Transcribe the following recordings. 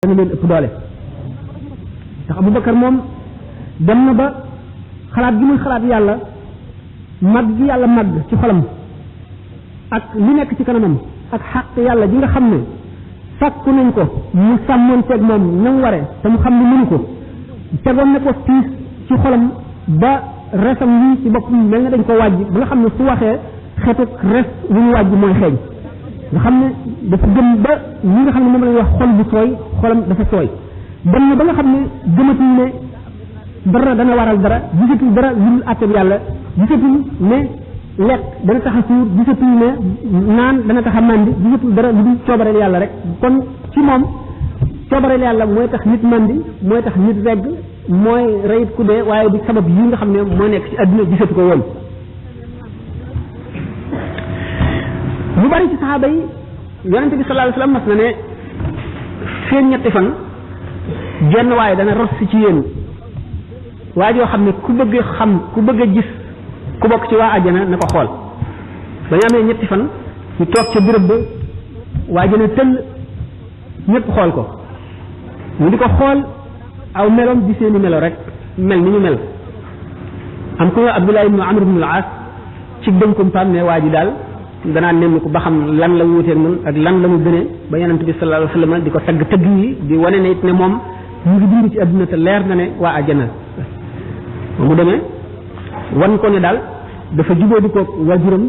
dana leen ëpp doole ndax Abubakar moom dem na ba xalaat gi muy xalaat yàlla mag gi yàlla mag ci xolam ak li nekk ci kanamam ak xaq yàlla ji nga xam ne sàkku nañ ko mu sàmmoon teeg moom na mu ware te mu xam ne mënu ko tegoon na ko tiis ci xolam ba resam lii ci boppam mel na dañ ko wàjj ba nga xam ne su waxee xeetu res lu ñu wàjj mooy xeeñ nga xam ne dafa gëm ba ñi nga xam ne moom lañuy wax xol bu sooy xolam dafa sooy dem na ba nga xam ne gëmatul ne dara dana waral dara gisatul dara lu dul àtteeb yàlla gisatul ne lekk dana tax a suur gisatul ne naan dana tax a màndi gisatul dara lu dul coobareel yàlla rek kon ci moom coobareel yàlla mooy tax nit màndi mooy tax nit regg mooy reyit ku dee waaye di sabab yi nga xam ne moo nekk ci àdduna gisatu ko woon lu bari ci saxaaba yi yonente bi sallallahu alayhi wasallam mas na ne seen ñetti fan jenn waaye dana ros si ci yéen waa joo xam ne ku bëgg xam ku bëgg a gis ku bokk ci waa àjjana na ko xool ba ñu amee ñetti fan ñu toog ca béréb ba waa àjjana tëll ñëpp xool ko ñu di ko xool aw meloom di seeni melo rek mel ni ñu mel am ku nga Abdullah ibn Amr ibn al-As ci dënkum pam ne waa ji daal danaa nemmi ko ba xam lan la wuuteeg noonu ak lan la mu gënee ba yonent bi sallallahu alayhi wasallam di ko tagg tëgg yi di wane ne it ne moom mu ngi dund ci adduna te leer na ne waa àjjana mu demee wan ko ne daal dafa jubóo di ko waajuram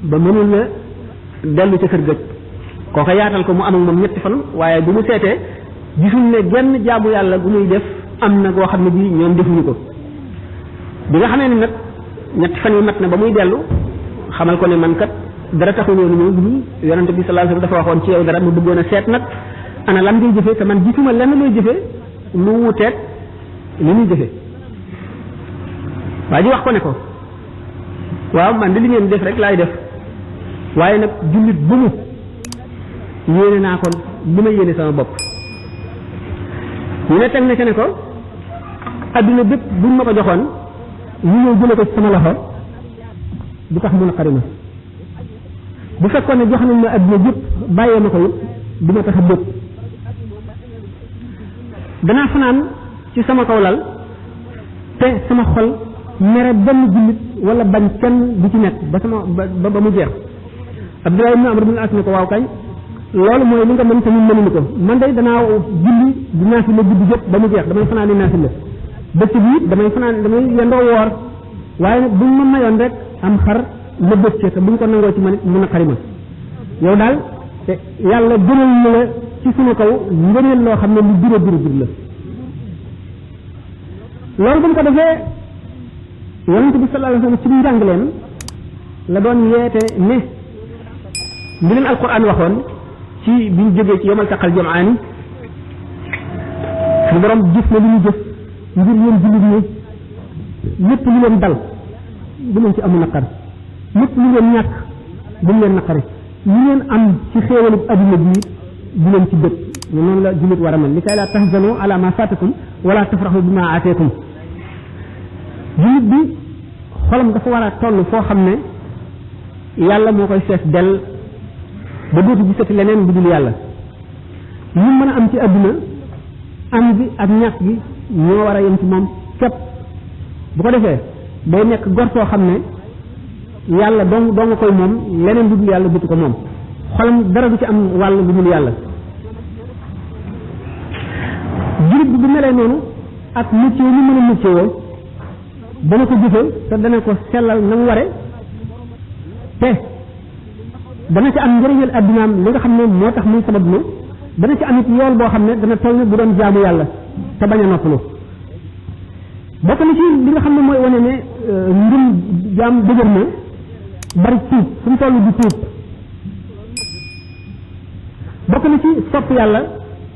ba mënul la dellu ca kër gëj kooka yaatal ko mu am ak moom ñetti fan waaye bu mu seetee gisul ne genn jaamu yàlla gu muy def am na goo xam ne bii ñoom defuñu ko bi nga xamee ne nag ñetti fan yi mat na ba muy dellu xamal ko ne man kat dara taxul woon ñëw dul yonent bi sallallahu alayhi wasallam dafa waxoon ci yow dara mu bëggoon a seet nag ana lan ngay jëfee te man gisuma lenn looy jëfee lu wuteeg li ñuy jëfee waa ji wax ko ne ko waaw man de li ngeen def rek laay def waaye nag jullit bu mu yéene naa ko li ma yéene sama bopp ñu ne teg na ca ne ko adduna bépp buñ ma ko joxoon ñu ñëw jële ko ci sama loxo du tax mun a xarima bu fekkoon ne jox nañ ma adduna yëpp bàyyee ma ko yëpp du ma tax a bëgg danaa fanaan ci sama kaw lal te sama xol mere benn jullit wala bañ kenn du ci nekk ba sama ba mu jeex Abdullah ibn Amr ibn al-As ne ko waaw kañ loolu mooy li nga mën te ñun mënuñu ko man day danaa julli di naafila guddi jëpp ba mu jeex damay fanaan di naafila bëcc bi it damay yendoo woor waaye nag buñ ma mayoon rek am xar ma bëccee te buñ ko nangoo ci man it mun a xarima yow daal te yàlla gënal na la ci suñu kaw ngëneel loo xam ne lu biro la loolu bu ñu ko defee yonent bi sallallahu alayhi wasallam ci njàngaleem la doon yeete ne li leen alquran waxoon ci bi ñu jógee ci yomal taqal jamaani suñu borom jëf na li ñu jëf ngir yéen jullit ñi lépp lu leen dal bu leen ci amu naqar lépp lu leen ñàkk bu mu leen naqari li ngeen am ci xéewalu adduna bi bu leen ci dëkk noonu la jullit war a mel li kay laa tahzanu ala ma fatakum wala tafraxu bi ma ateekum jullit bi xolam dafa war a toll foo xam ne yàlla moo koy fees dell ba dootu gisati leneen bu dul yàlla li mën a am ci adduna am bi ak ñàkk gi ñoo war a yem ci moom képp bu ko defee day nekk gor soo xam ne yàlla doo nga koy moom leneen lu dul yàlla bëtu ko moom xolam dara du ci am wàll lu dul yàlla jullit bi bu melee noonu ak métier li mën a métier woo dana ko jëfe te dana ko sellal na mu ware te dana ci am njëriñal addunaam li nga xam ne moo tax muy sabab lu dana ci am it yool boo xam ne dana toll ne bu doon jaamu yàlla te bañ a noppalu bokk na ci li nga xam ne mooy wane ne ngëm jaam dëgër na bari tuub fu mu toll di tuub bokk na ci sopp yàlla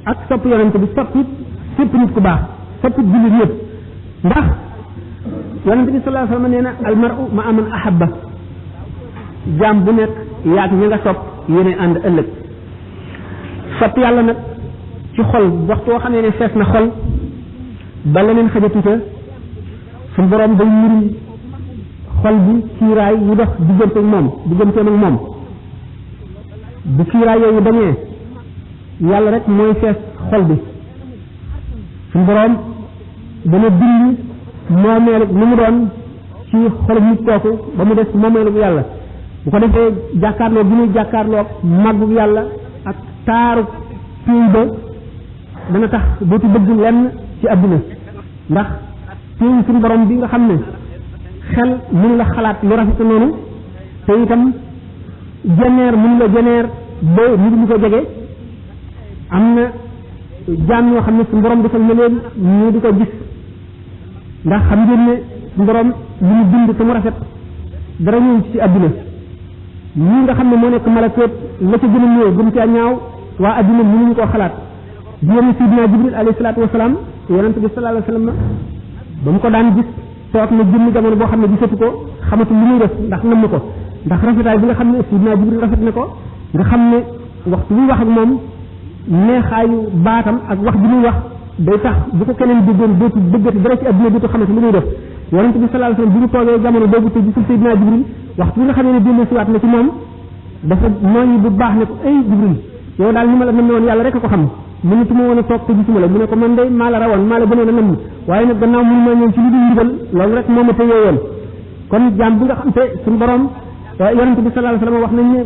ak sopp yonent bi sopp it képp nit ku baax sopp it jullit yëpp ndax yonent bi sallallahu alayhi wasallam nee na almar'u ma'a man ahabba jaam bu nekk yaag ña nga sopp yéene ànd ëllëg sopp yàlla nag ci xol waxtu woo xam ne fees na xol ba leneen xajatu ca suñu borom day muri xol bi kiiraay yu dox digganteem ak moom bu kiiraay yooyu dañee yàlla rek mooy fees xol bi suñu borom dana bind moomeelu ni mu doon ci xol nit kooku ba mu des moomeelu bu yàlla bu ko defee jàkkaarloo bi muy jàkkaarloo màggu yàlla ak taaru piiw ba dana tax dootu bëgg lenn ci àdduna ndax piiw suñu borom bi nga xam ne xel mënu la xalaat lu rafet noonu te itam jeneer mënu la jeneer ba nit ñi ko jege am na jaam ñoo xam ne suñu borom defal na leen ñu di ko gis ndax xam ngeen ne suñu borom li mu bind te mu rafet dara ñëw ci àdduna ñii nga xam ne moo nekk malakoot la ca gën a ñëw gën caa ñaaw waa àdduna mënuñu koo xalaat di yéen Sidina Jibril alayhi salaatu wasalaam yonent bi sallallahu alayhi wasallam ba mu ko daan gis toog na jëmmi jamono boo xam ne gisatu ko xamatu lu muy def ndax nam ko ndax rafetaay bi nga xam ne Sidina Jibril rafet na ko nga xam ne waxtu muy wax ak moom neexaayu baatam ak wax bi muy wax day tax bu ko keneen déggoon dootu bëggati dara ci àdduna dootu xamante lu muy def yonent bi sallallahu alayhi wasallam bi mu toogee jamono boobu te gisul Sidina Jibril waxtu bi nga xam ne dellu siwaat na ci moom dafa nooñi bu baax ne ko ay Jibril yow daal ni ma la nam woon yàlla rek a ko xam mënatuma woon a toog te gisuma la mu ne ko man day maa la rawoon maa la gënoon a namm waaye nag gannaaw mënu ma ñëw ci lu dul ndigal loolu rek moo ma tëyee woon kon jaam bi nga xam te suñu borom yonent bi sallallahu alayhi wasallam wax nañ ne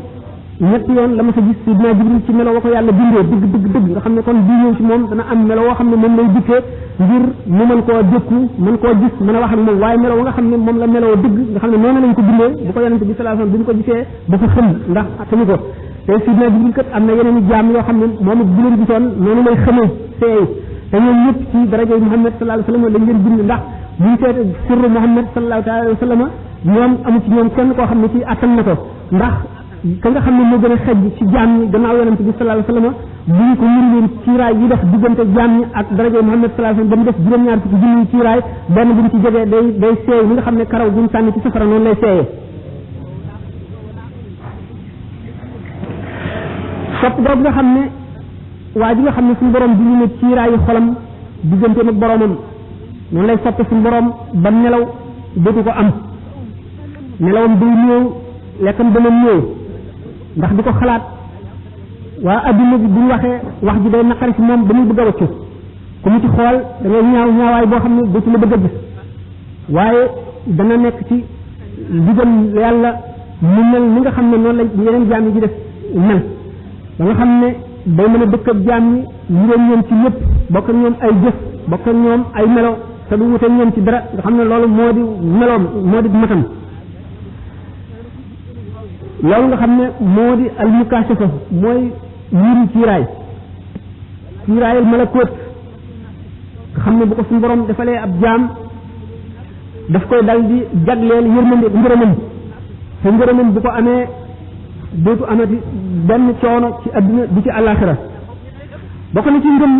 ñetti yoon la ma sa gis Sidina Jibril ci melo wa ko yàlla bindee dëgg nga xam ne kon bii ñëw ci moom dana am melo woo xam ne moom lay dikkee ngir mu mën koo dékku mën koo gis mën a wax ak moom waaye melo wa nga xam ne moom la meloo dëgg nga xam ne noonu lañ ko bindee bu ko yonent bi sallallahu alayhi wasallam bi ñu ko gisee dafa xëm ndax attanu ko te Sidina Jibril kat am na yeneen i jaam yoo xam ne moom it bu leen gisoon noonu lay xëmee seey te ñoom ñëpp ci daraja Muhammad sallallahu alayhi wasallam lañ leen bind ndax buñ seet sirru Muhammad sallallahu alayhi wasallam ñoom amu ci ñoom kenn koo xam ne ci attan na ko ndax ka nga xam ne moo gën a xejj ci jaam ñi gannaaw yonent bi sallallahu alayhi wasallam bu ñu ko muri leen ciiraay yi dox diggante jaam ñi ak daraja Muhammad sallallahu alayhi wasallam ba mu def juróom-ñaar fukki junniy ciiraay benn bu ñu ci jógee day seey li nga xam ne karaw bu ñu sànni ci safara noonu lay seeyee sopp boobu nga xam ne waa ji nga xam ne suñu borom bi ñu ne ciiraayu xolam digganteem ak boromam noonu lay sopp suñu borom ba nelaw dootu ko am nelawam day ñëw lekkam dana ñëw ndax di ko xalaat waa adduna bi bu ñu waxee wax ji day naqari ci moom ba muy bëgg a waccu ku mu ci xool da ngay ñaawaay boo xam ne dootu la bëgg a gis waaye dana nekk ci digal yàlla mu mel ni nga xam ne noonu la yeneen jaam yi di def mel ba nga xam ne day mën a dëkk ak jaam ñi ñu ñoom ci lépp bokk ak ñoom ay jëf bokk ak ñoom ay melo te du wute ñoom ci dara nga xam ne loolu moo di meloom moo di matam loolu nga xam ne moo di al mukashafa mooy yiri ciiraayal malakoot nga xam ne bu ko suñu borom defalee ab jaam daf koy dal di jagleel yërmande ngërëmam te ngërëmam bu ko amee dootu amati benn coono ci adduna bi ci àllaaxira bokk na ci ngëm